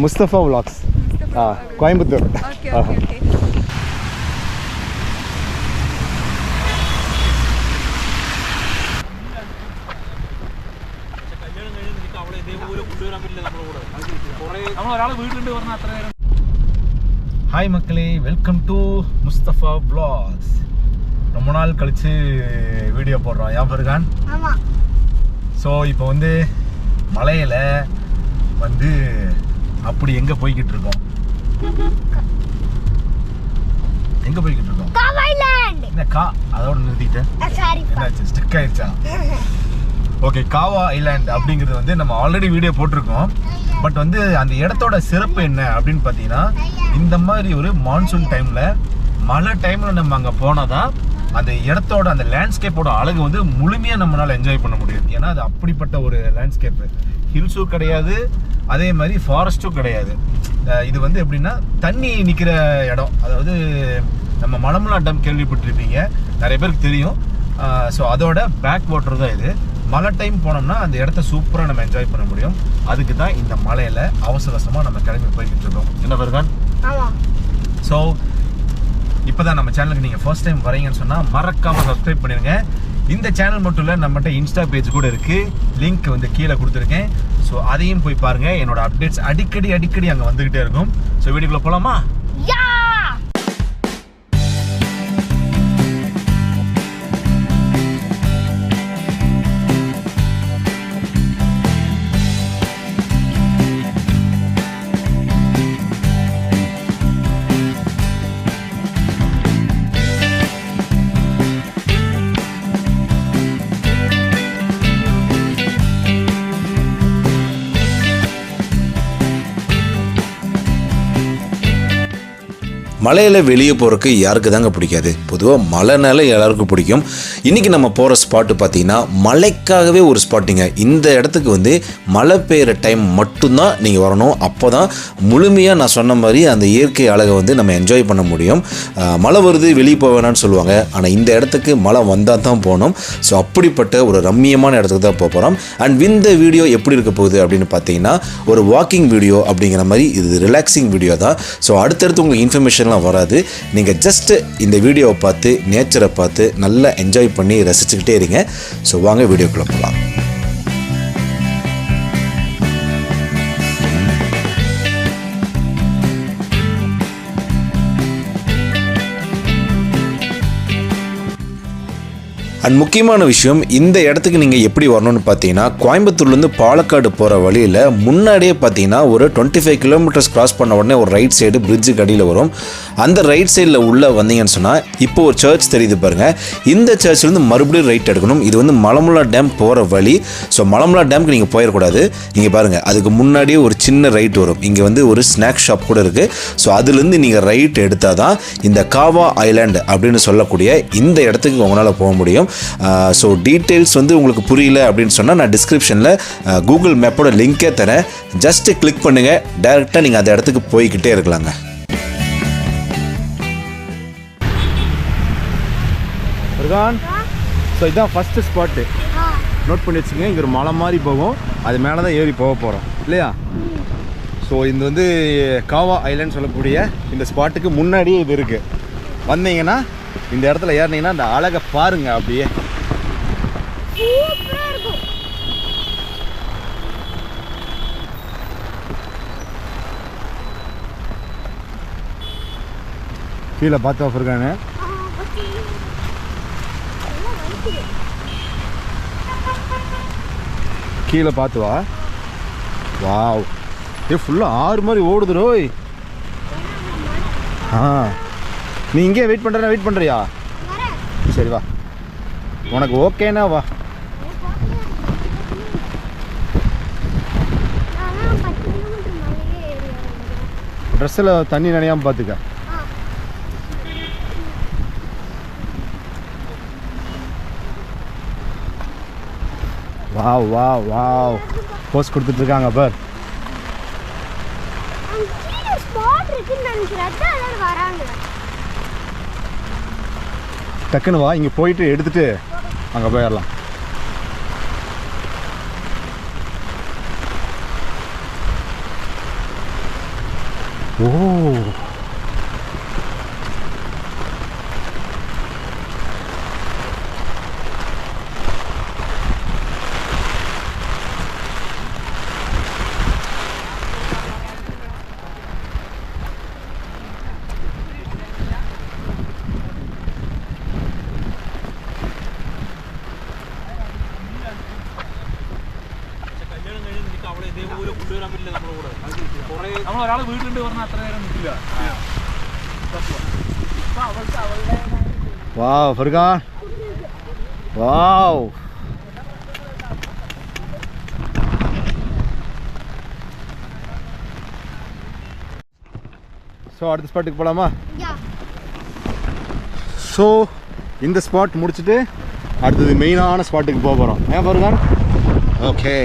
Mustafa vlogs Coimbatore. Hi மக்களே, welcome to Mustafa vlogs. ரொம்ப நாள் கழிச்சு வீடியோ போடுறோம். யாபர்கான். ஸோ இப்போ வந்து மலையில் வந்து அப்படி எங்கே போய்கிட்டு இருக்கோம்? எங்கே போய்கிட்டு இருக்கோம்? என்ன அதோட நிறுத்திட்டேன், என்னாச்சு ஸ்டிக் ஆயிடுச்சா? ஓகே, காவா ஐலாண்ட் அப்படிங்கிறது வந்து நம்ம ஆல்ரெடி வீடியோ போட்டிருக்கோம். பட் வந்து அந்த இடத்தோட சிறப்பு என்ன அப்படின்னு பார்த்தீங்கன்னா, இந்த மாதிரி ஒரு மான்சூன் டைமில், மழை டைமில் நம்ம அங்கே போனால் தான் அந்த இடத்தோட அந்த லேண்ட்ஸ்கேப்போட அழகு வந்து முழுமையாக நம்மளால் என்ஜாய் பண்ண முடியும். ஏன்னா அது அப்படிப்பட்ட ஒரு லேண்ட்ஸ்கேப்பு. ஹில்ஸும் கிடையாது, அதே மாதிரி ஃபாரஸ்ட்டும் கிடையாது. இது வந்து எப்படின்னா தண்ணி நிற்கிற இடம். அதாவது நம்ம மலமுலா டேம் கேள்விப்பட்டிருப்பீங்க, நிறைய பேருக்கு தெரியும். ஸோ அதோட பேக் வாட்டர் தான் இது. மழை டைம் போனோம்னா அந்த இடத்த சூப்பராக நம்ம என்ஜாய் பண்ண முடியும். அதுக்கு தான் இந்த மலையில் அவசரமாக நம்ம கிளம்பி போய்கிட்டு இருக்கோம். என்ன வருகான்? ஸோ இப்போ தான் நம்ம சேனலுக்கு நீங்கள் ஃபர்ஸ்ட் டைம் வரீங்கன்னு சொன்னால் மறக்காமல் சப்ஸ்கிரைப் பண்ணிடுங்க. இந்த சேனல் மட்டும் இல்லை, நம்மகிட்ட இன்ஸ்டா பேஜ் கூட இருக்குது. லிங்க் வந்து கீழே கொடுத்துருக்கேன். ஸோ அதையும் போய் பாருங்கள். என்னோட அப்டேட்ஸ் அடிக்கடி அங்கே வந்துக்கிட்டே இருக்கும். ஸோ வீடியோக்குள்ளே போகலாமா? மலையில் வெளியே போகிறதுக்கு யாருக்கு தாங்க பிடிக்காது? பொதுவாக மலைனால எல்லாருக்கும் பிடிக்கும். இன்றைக்கி நம்ம போகிற ஸ்பாட்டு பார்த்திங்கன்னா மலைக்காகவே ஒரு ஸ்பாட்டுங்க. இந்த இடத்துக்கு வந்து மழை பெய்கிற டைம் மட்டும்தான் நீங்கள் வரணும். அப்போ தான் முழுமையாக நான் சொன்ன மாதிரி அந்த இயற்கை அழகை வந்து நம்ம என்ஜாய் பண்ண முடியும். மழை வருது வெளியே போக வேணான்னு சொல்லுவாங்க, ஆனால் இந்த இடத்துக்கு மழை வந்தால் தான் போகணும். ஸோ அப்படிப்பட்ட ஒரு ரம்மியமான இடத்துக்கு தான் போக போகிறோம். அண்ட் இந்த வீடியோ எப்படி இருக்க போகுது அப்படின்னு பார்த்தீங்கன்னா, ஒரு வாக்கிங் வீடியோ அப்படிங்கிற மாதிரி இது ரிலாக்ஸிங் வீடியோ தான். ஸோ அடுத்தடுத்து உங்களுக்கு இன்ஃபர்மேஷன்லாம் வராது. நீங்கள் ஜஸ்ட் இந்த வீடியோவை பார்த்து நேச்சரை பார்த்து நல்லா என்ஜாய் பண்ணி ரசிச்சுக்கிட்டே இருங்க. ஸோ வாங்க வீடியோக்குள்ள போகலாம். அண்ட் முக்கியமான விஷயம், இந்த இடத்துக்கு நீங்கள் எப்படி வரணும்னு பார்த்தீங்கன்னா, கோயம்புத்தூர்லேருந்து பாலக்காடு போகிற வழியில் முன்னாடியே பார்த்தீங்கன்னா ஒரு 25 கிலோமீட்டர்ஸ் கிராஸ் பண்ண உடனே ஒரு ரைட் சைடு பிரிட்ஜுக்கு அடியில் வரும். அந்த ரைட் சைடில் உள்ளே வந்தீங்கன்னு சொன்னால் இப்போ ஒரு சர்ச் தெரியுது பாருங்கள். இந்த சர்ச்லேருந்து மறுபடியும் ரைட் எடுக்கணும். இது வந்து மலமுலா டேம் போகிற வழி. ஸோ மலமுலா டேமுக்கு நீங்கள் போயிடக்கூடாது. நீங்கள் பாருங்கள், அதுக்கு முன்னாடியே ஒரு சின்ன ரைட் வரும். இங்கே வந்து ஒரு ஸ்நாக் ஷாப் கூட இருக்குது. ஸோ அதுலேருந்து நீங்கள் ரைட் எடுத்தால் தான் இந்த காவா ஐலாண்ட் அப்படின்னு சொல்லக்கூடிய இந்த இடத்துக்கு உங்களால் போக முடியும். ஸோ டீட்டெயில்ஸ் வந்து உங்களுக்கு புரியல அப்படின்னு சொன்னால் நான் டிஸ்கிரிப்ஷனில் கூகுள் மேப்போட லிங்கே தரேன். ஜஸ்ட்டு கிளிக் பண்ணுங்கள், டைரெக்டாக நீங்கள் அந்த இடத்துக்கு போய்கிட்டே இருக்கலாங்க. ஸோ இதுதான் ஃபஸ்ட்டு ஸ்பாட்டு. நோட் பண்ணி வச்சுங்க. இங்கே ஒரு மலை மாதிரி போகும், அது மேலே தான் ஏறி போக போகிறோம் இல்லையா? ஸோ இது வந்து காவா ஐலாண்ட் சொல்லக்கூடிய இந்த ஸ்பாட்டுக்கு முன்னாடியே இது இருக்குது. வந்தீங்கன்னா இந்த இடத்துல ஏறினீங்கன்னா அந்த அழகை பாருங்க. அப்படியே கீழே பார்த்து இருக்கானு. கீழே பார்த்து வா. வாவ், ஃபுல்லாக ஆறு மாதிரி ஓடுது ரோய். நீ இங்கே வெயிட் பண்ணுறியா? சரி வா, உனக்கு ஓகேனா வா. ட்ரெஸ்ஸில் தண்ணி நனையாமல் பார்த்துக்க. வாவ் வாவ் வாவ், போஸ்ட் கொடுத்துட்ருக்காங்க பார். டக்குன்னு வா, இங்கே போயிட்டு எடுத்துகிட்டு அங்கே போயிடலாம். ஓ, നമ്മളൊരാളെ വീട്ടിലുണ്ട് പറഞ്ഞാൽ അത്ര നേരം നിൽക്കില്ല. Wow Furqan, wow. ஸோ அடுத்த ஸ்பாட்டுக்கு போகலாமா? ஸோ இந்த ஸ்பாட் முடிச்சுட்டு அடுத்தது மெயினான ஸ்பாட்டுக்கு போக போகிறோம். ஏன் ஃபர்கான்? ஓகே.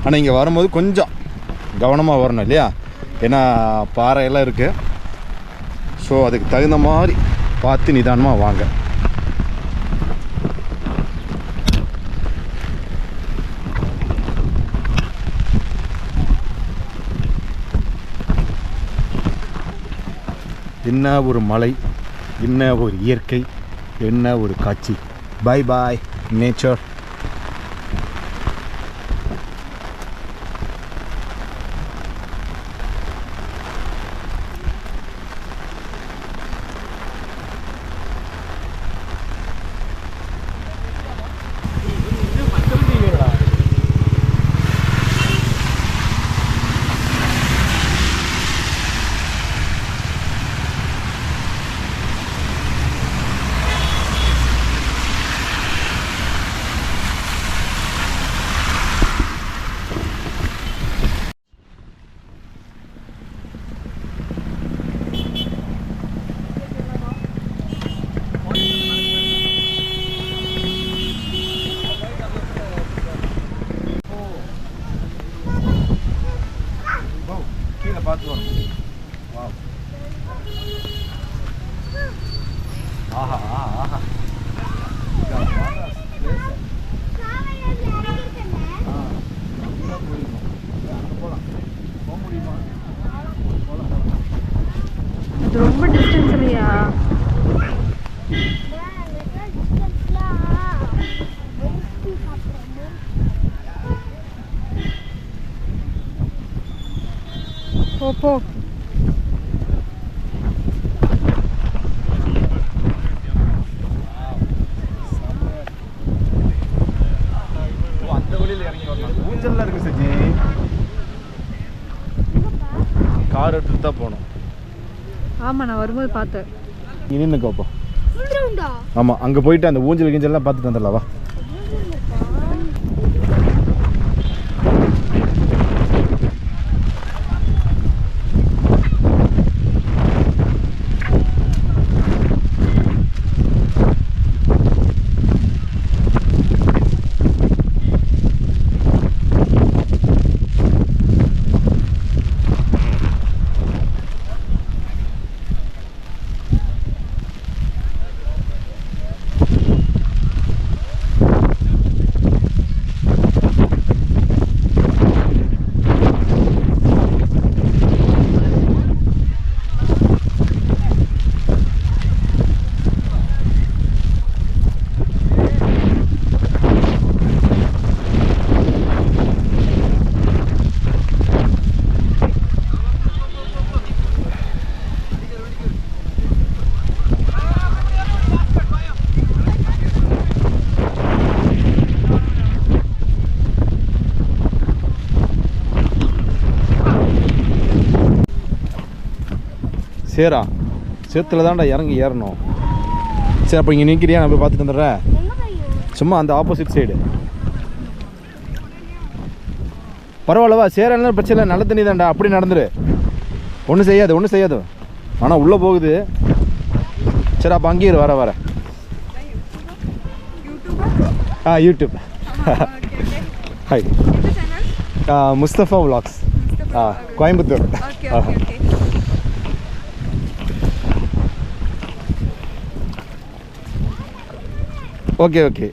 ஆனால் இங்கே வரும்போது கொஞ்சம் கவனமாக வரணும் இல்லையா? ஏன்னா பாறையெல்லாம் இருக்குது. ஸோ அதுக்கு தகுந்த மாதிரி பார்த்து நிதானமாக வாங்க. என்ன ஒரு மலை, என்ன ஒரு இயற்கை, என்ன ஒரு காட்சி. Bye bye nature. பார்த்து வரணும். வாவ். ஆஹா ஆஹா. அது ரொம்ப டிஸ்டன்ஸ் இல்லையா? போ. அந்த வழியில் இறங்கி வரலாம். ஊஞ்சல்லாம் இருக்கு சஜி. கார் எடுத்துட்டு தான் போகணும். ஆமாம், நான் வரும்போது பார்த்தேன். நீ நின்னுக்கோப்பா. ஆமாம், அங்கே போயிட்டு அந்த ஊஞ்சல் கிஞ்சல்லாம் பார்த்துட்டு வந்துடலாவா? சேரா சேத்துல தான்டா இறங்கி ஏறணும். சரி, அப்போ இங்கே நிற்கிறியா? நான் போய் பார்த்துட்டு வந்துடுறேன். சும்மா அந்த ஆப்போசிட் சைடு. பரவாயில்லவா? சேரலாம் பிரச்சனை இல்லை, நல்ல தண்ணி தான்டா. அப்படி நடந்துரு, ஒன்றும் செய்யாது. ஆனால் உள்ளே போகுது. சரி, அப்போ அங்கேயே வர YouTube. Hi, Mustafa vlogs, Coimbatore. Okay okay.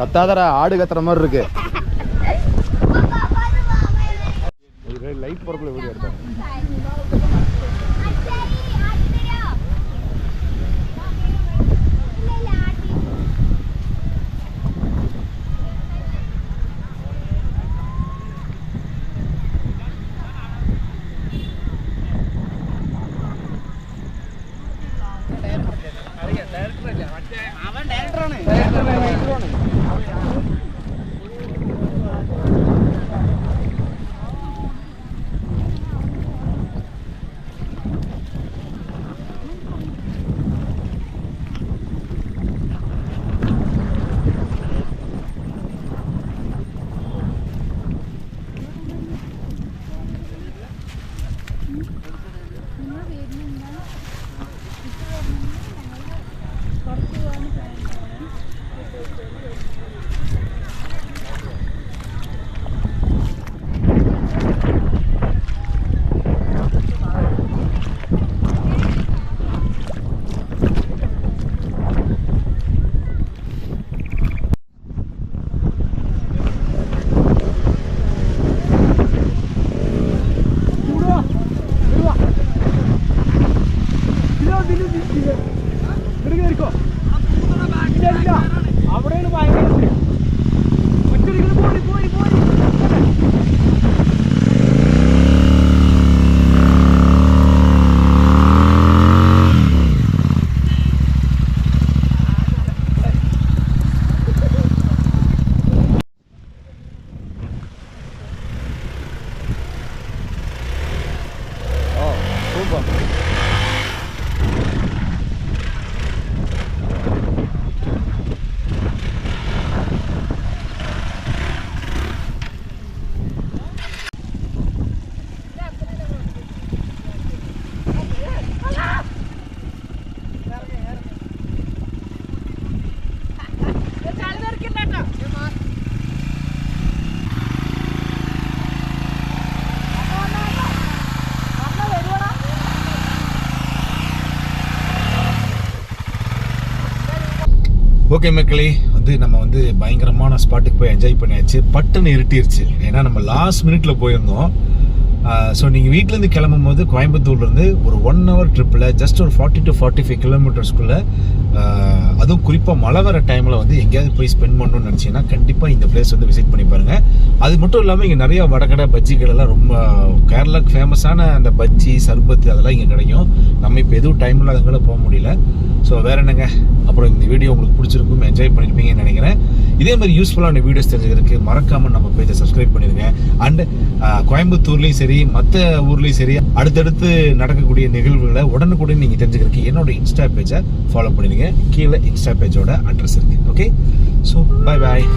கத்தாதரா, ஆடு கத்துற மாதிரி இருக்கு. லைட் போறக்குள்ள வீடியோ எடுத்தேன். ஓகே மக்களே, நம்ம பயங்கரமான ஸ்பாட்டுக்கு போய் என்ஜாய் பண்ணியாச்சு. பட்டுன்னு இருட்டிருச்சு, ஏன்னா நம்ம லாஸ்ட் மினிட்ல போயிருந்தோம். ஸோ நீங்கள் வீட்டிலேருந்து கிளம்பும் போது கோயம்புத்தூர்லேருந்து ஒரு 1 hour ட்ரிப்பில் ஜஸ்ட் ஒரு 40 to 45 கிலோமீட்டர்ஸ்குள்ளே, அதுவும் குறிப்பாக மழை வர டைமில் எங்கேயாவது போய் ஸ்பெண்ட் பண்ணணும்னு நினச்சிங்கன்னா கண்டிப்பாக இந்த பிளேஸ் விசிட் பண்ணி பாருங்கள். அது மட்டும் இல்லாமல் இங்கே நிறையா வடகடை பஜ்ஜிகள் எல்லாம் ரொம்ப கேரளாவுக்கு ஃபேமஸான அந்த பஜ்ஜி சர்பத்து அதெல்லாம் இங்கே கிடைக்கும். நம்ம இப்போ எதுவும் டைம் இல்லாதவங்கள போக முடியல. ஸோ வேற என்னங்க, அப்புறம் இந்த வீடியோ உங்களுக்கு பிடிச்சிருக்கும், என்ஜாய் பண்ணியிருப்பீங்கன்னு நினைக்கிறேன். இதே மாதிரி யூஸ்ஃபுல்லான வீடியோஸ் தெரிஞ்சுக்கிறதுக்கு மறக்காமல் நம்ம பேஜை சப்ஸ்கிரைப் பண்ணிடுங்க. அண்ட் கோயம்புத்தூர்லேயும் சரி மற்ற ஊர்லேயும் சரி அடுத்தடுத்து நடக்கக்கூடிய நிகழ்வுகளை உடனுக்குடன் நீங்கள் தெரிஞ்சுக்கிறதுக்கு என்னோட இன்ஸ்டா பேஜை ஃபாலோ பண்ணிடுங்க. கீழே இன்ஸ்டா பேஜோட அட்ரஸ் இருக்குது. Okay, so bye bye.